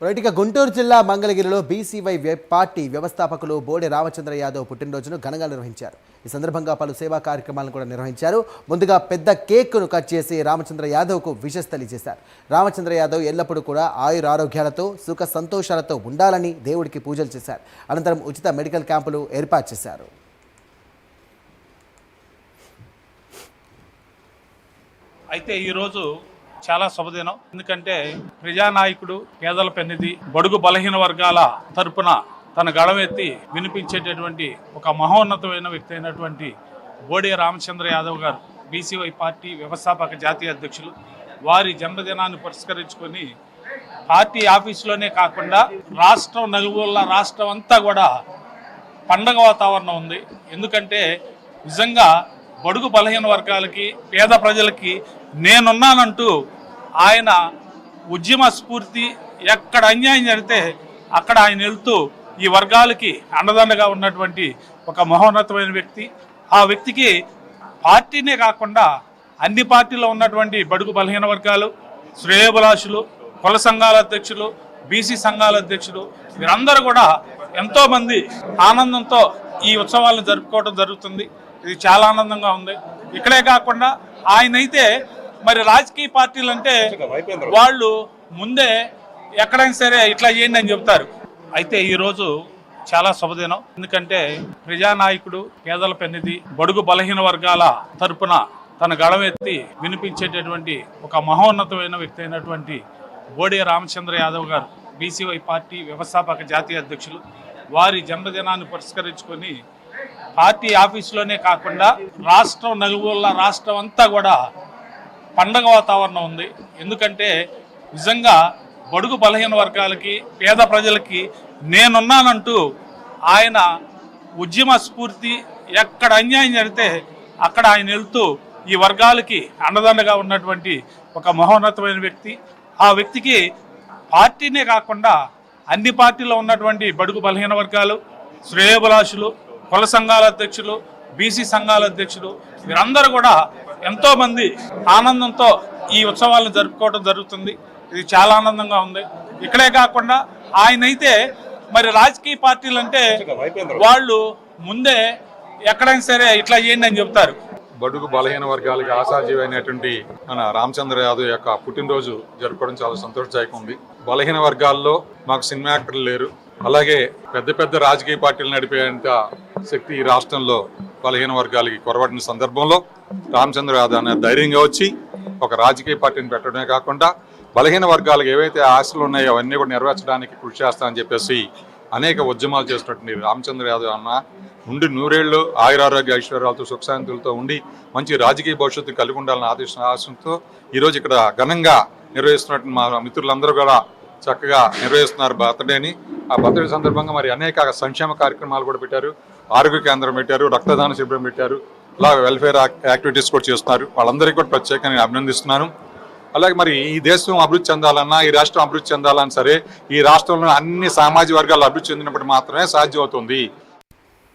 ఇక గుంటూరు జిల్లా మంగళగిరిలో బీసీవై పార్టీ వ్యవస్థాపకులు బోడే రామచంద్ర యాదవ్ పుట్టినరోజును ఘనంగా నిర్వహించారు. ఈ సందర్భంగా పలు సేవా కార్యక్రమాలను కూడా నిర్వహించారు. ముందుగా పెద్ద కేక్ను కట్ చేసి రామచంద్ర యాదవ్కు విషెస్ తెలియజేశారు. రామచంద్ర యాదవ్ ఎల్లప్పుడూ కూడా ఆయురారోగ్యాలతో సుఖ సంతోషాలతో ఉండాలని దేవుడికి పూజలు చేశారు. అనంతరం ఉచిత మెడికల్ క్యాంపులు ఏర్పాటు చేశారు. అయితే ఈరోజు చాలా శుభదినం. ఎందుకంటే ప్రజానాయకుడు, పేదల పెన్నిధి, బడుగు బలహీన వర్గాల తరపున తన గళమెత్తి వినిపించేటటువంటి ఒక మహోన్నతమైన వ్యక్తి అయినటువంటి బోడే రామచంద్ర యాదవ్ గారు బీసీవై పార్టీ వ్యవస్థాపక జాతీయ అధ్యక్షులు. వారి జన్మదినాన్ని పురస్కరించుకొని పార్టీ ఆఫీసులోనే కాకుండా రాష్ట్రం నలుమూలల రాష్ట్రం అంతా కూడా పండగ వాతావరణం ఉంది. ఎందుకంటే నిజంగా బడుగు బలహీన వర్గాలకి, పేద ప్రజలకి నేనున్నానంటూ ఆయన ఉద్యమ స్ఫూర్తి, ఎక్కడ అన్యాయం జరిగితే అక్కడ ఆయన వెళ్తూ ఈ వర్గాలకి అండదండగా ఉన్నటువంటి ఒక మహోన్నతమైన వ్యక్తి. ఆ వ్యక్తికి పార్టీనే కాకుండా అన్ని పార్టీలో ఉన్నటువంటి బడుగు బలహీన వర్గాలు, శ్రేయోభిలాషులు, కుల సంఘాల అధ్యక్షులు, బీసీ సంఘాల అధ్యక్షులు వీరందరూ కూడా ఎంతోమంది ఆనందంతో ఈ ఉత్సవాలను జరుపుకోవడం జరుగుతుంది. ఇది చాలా ఆనందంగా ఉంది. ఇక్కడే కాకుండా ఆయనైతే మరి రాజకీయ పార్టీలు అంటే వాళ్ళు ముందే ఎక్కడైనా సరే ఇట్లా చేయండి అని చెప్తారు. అయితే ఈరోజు చాలా శుభదినం. ఎందుకంటే ప్రజానాయకుడు, పేదల పెన్నిధి, బడుగు బలహీన వర్గాల తరపున తన గళమెత్తి వినిపించేటటువంటి ఒక మహోన్నతమైన వ్యక్తి అయినటువంటి బోడే రామచంద్ర యాదవ్ గారు బీసీవై పార్టీ వ్యవస్థాపక జాతీయ అధ్యక్షులు. వారి జన్మదినాన్ని పురస్కరించుకొని పార్టీ ఆఫీసులోనే కాకుండా రాష్ట్రం నలుమూలల రాష్ట్రం అంతా కూడా పండగ వాతావరణం ఉంది. ఎందుకంటే నిజంగా బడుగు బలహీన వర్గాలకి, పేద ప్రజలకి నేనున్నానంటూ ఆయన ఉద్యమ స్ఫూర్తి, ఎక్కడ అన్యాయం జరిగితే అక్కడ ఆయన వెళ్తూ ఈ వర్గాలకి అండదండగా ఉన్నటువంటి ఒక మహోన్నతమైన వ్యక్తి. ఆ వ్యక్తికి పార్టీనే కాకుండా అన్ని పార్టీలో ఉన్నటువంటి బడుగు బలహీన వర్గాలు, శ్రేయోభిలాషులు, కుల సంఘాల అధ్యక్షులు, బీసీ సంఘాల అధ్యక్షులు వీరందరూ కూడా ఎంతోమంది ఆనందంతో ఈ ఉత్సవాలను జరుపుకోవడం జరుగుతుంది. ఇది చాలా ఆనందంగా ఉంది. ఇక్కడే కాకుండా ఆయనైతే మరి రాజకీయ పార్టీలు అంటే వాళ్ళు ముందే ఎక్కడైనా సరే ఇట్లా చేయండి అని చెప్తారు. బడుగు బలహీన వర్గాలకి ఆశాజీవి అయినటువంటి మన రామచంద్ర యాదవ్ యొక్క పుట్టినరోజు జరుపుకోవడం చాలా సంతోషదాయకం ఉంది. బలహీన వర్గాల్లో మాకు సినిమా యాక్టర్లు లేరు. అలాగే పెద్ద పెద్ద రాజకీయ పార్టీలు నడిపేంత శక్తి ఈ రాష్ట్రంలో బలహీన వర్గాలకి కొరబడిన సందర్భంలో రామచంద్ర యాదవ్ అనే ధైర్యంగా వచ్చి ఒక రాజకీయ పార్టీని పెట్టడమే కాకుండా బలహీన వర్గాలకు ఏవైతే ఆశలు ఉన్నాయో అవన్నీ కూడా నెరవేర్చడానికి కృషి చేస్తామని చెప్పేసి అనేక ఉద్యమాలు చేస్తున్నటువంటి రామచంద్ర యాదవ్ అన్న ఉండి నూరేళ్లు ఆయురారోగ్య ఐశ్వర్యాలతో సుఖశాంతులతో ఉండి మంచి రాజకీయ భవిష్యత్తు కలిగి ఉండాలని ఆశంతో ఈరోజు ఇక్కడ ఘనంగా నిర్వహిస్తున్నట్టు మా మిత్రులందరూ కూడా చక్కగా నిర్వహిస్తున్నారు బర్త్డేని. ఆ బర్త్డే సందర్భంగా మరి అనేక సంక్షేమ కార్యక్రమాలు కూడా పెట్టారు. ఆరోగ్య కేంద్రం పెట్టారు, రక్తదాన శిబిరం పెట్టారు, ఇలా వెల్ఫేర్ యాక్టివిటీస్ కూడా చేస్తున్నారు. వాళ్ళందరికీ కూడా ప్రత్యేకంగా అభినందిస్తున్నాను. అలాగే మరి ఈ దేశం అభివృద్ధి చెందాలన్నా, ఈ రాష్ట్రం అభివృద్ధి చెందాలన్నా సరే ఈ రాష్ట్రంలో అన్ని సామాజిక వర్గాలు అభివృద్ధి చెందినప్పుడు మాత్రమే సాధ్యం అవుతుంది.